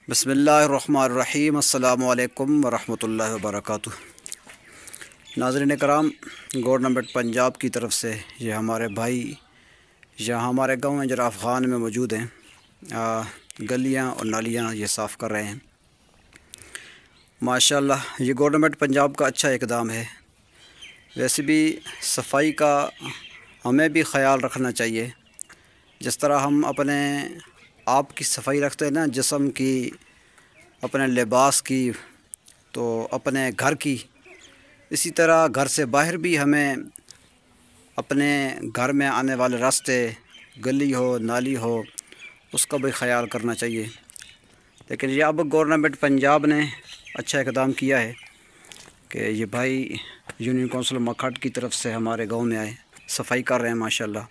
बिस्मिल्लाहिर्रहमानिर्रहीम। अस्सलामु अलैकुम वरहमतुल्लाहि वबरकातुह। नाज़रीन करام, गवर्नमेंट पंजाब की तरफ से ये हमारे भाई यहाँ हमारे गांव में जराफ खान में मौजूद हैं। गलियाँ और नालियाँ ये साफ़ कर रहे हैं। माशाल्लाह ये गवर्नमेंट पंजाब का अच्छा इक़दाम है। वैसे भी सफाई का हमें भी ख्याल रखना चाहिए। जिस तरह हम अपने आप की सफाई रखते हैं ना, जिस्म की, अपने लिबास की, तो अपने घर की, इसी तरह घर से बाहर भी हमें अपने घर में आने वाले रास्ते, गली हो, नाली हो, उसका भी ख्याल करना चाहिए। लेकिन ये अब गवर्नमेंट पंजाब ने अच्छा इक़दाम किया है कि ये भाई यूनियन कौंसिल मखट की तरफ से हमारे गांव में आए, सफाई कर रहे हैं। माशाल्लाह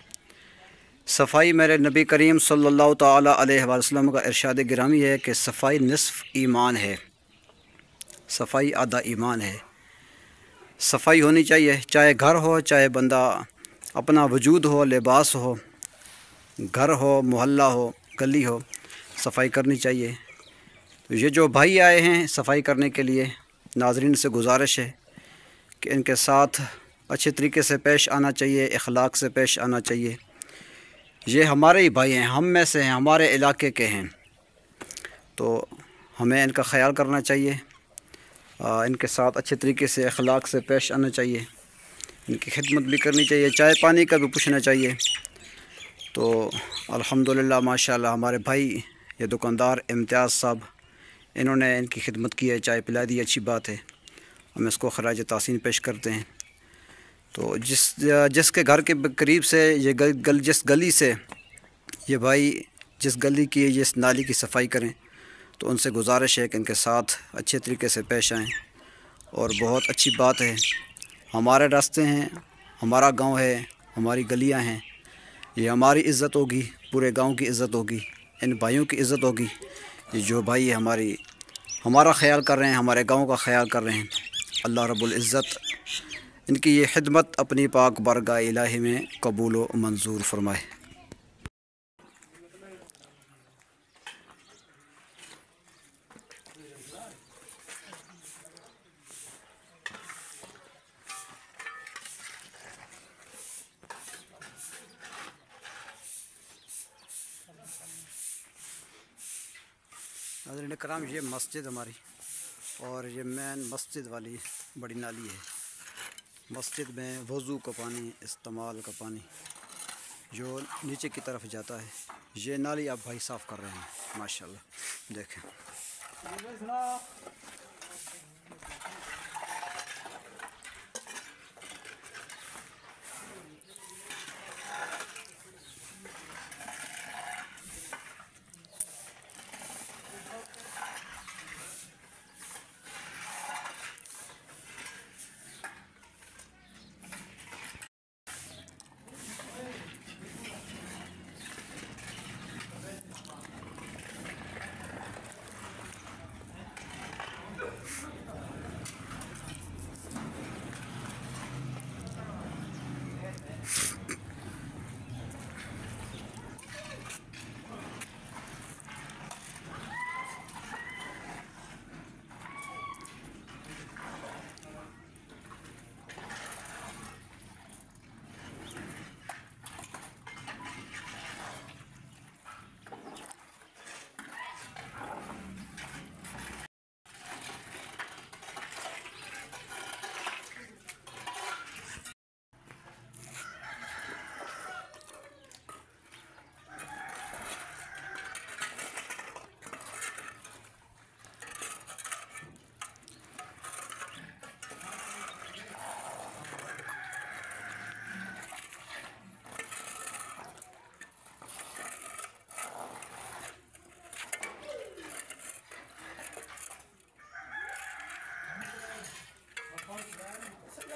सफाई मेरे नबी करीम सल्लल्लाहु ताला अलैहि वसल्लम का इरशाद गिरामी है कि सफाई निस्फ़ ईमान है, सफाई आधा ईमान है। सफाई होनी चाहिए, चाहे घर हो, चाहे बंदा अपना वजूद हो, लिबास हो, घर हो, मोहल्ला हो, गली हो, सफाई करनी चाहिए। तो ये जो भाई आए हैं सफाई करने के लिए, नाज़रीन से गुजारिश है कि इनके साथ अच्छे तरीके से पेश आना चाहिए, इखलाक से पेश आना चाहिए। ये हमारे ही भाई हैं, हम में से हैं, हमारे इलाके के हैं, तो हमें इनका ख्याल करना चाहिए। इनके साथ अच्छे तरीके से अखलाक से पेश आना चाहिए, इनकी खिदमत भी करनी चाहिए, चाय पानी का भी पूछना चाहिए। तो अल्हम्दुलिल्लाह माशाल्लाह हमारे भाई ये दुकानदार इम्तियाज़ साहब, इन्होंने इनकी खिदमत की है, चाय पिला दी, अच्छी बात है, हम इसको खराज तहसीन पेश करते हैं। तो जिसके घर के करीब से ये जिस गली से ये भाई जिस गली की जिस नाली की सफाई करें, तो उनसे गुजारिश है कि इनके साथ अच्छे तरीके से पेश आएँ। और बहुत अच्छी बात है, हमारे रास्ते हैं, हमारा गांव है, हमारी गलियां हैं, ये हमारी इज़्ज़त होगी, पूरे गांव की इज़्ज़त होगी, इन भाइयों की इज़्ज़त होगी। ये जो भाई हमारा ख्याल कर रहे हैं, हमारे गांव का ख्याल कर रहे हैं। अल्लाह रब्बुल इज़्ज़त इनकी ये खिदमत अपनी पाक बारगाह इलाही में कबूल व मंजूर फरमाए। नाज़रीन करम, ये मस्जिद हमारी, और ये मेन मस्जिद वाली बड़ी नाली है। मस्जिद में वज़ू का पानी, इस्तेमाल का पानी जो नीचे की तरफ जाता है, ये नाली आप भाई साफ़ कर रहे हैं। माशाल्लाह देखें।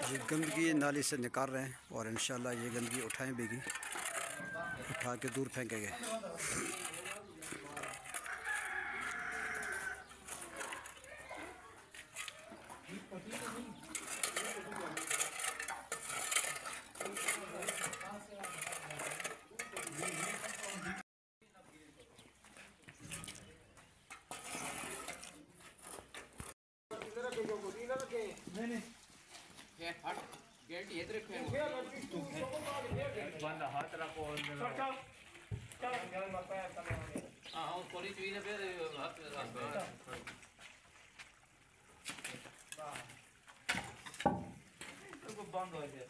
ये गंदगी नाली से निकाल रहे हैं और इंशाल्लाह ये गंदगी उठाएं भी, उठा के दूर फेंकेंगे। نہیں نہیں بند ہاتھ رکھو بند ہو گیا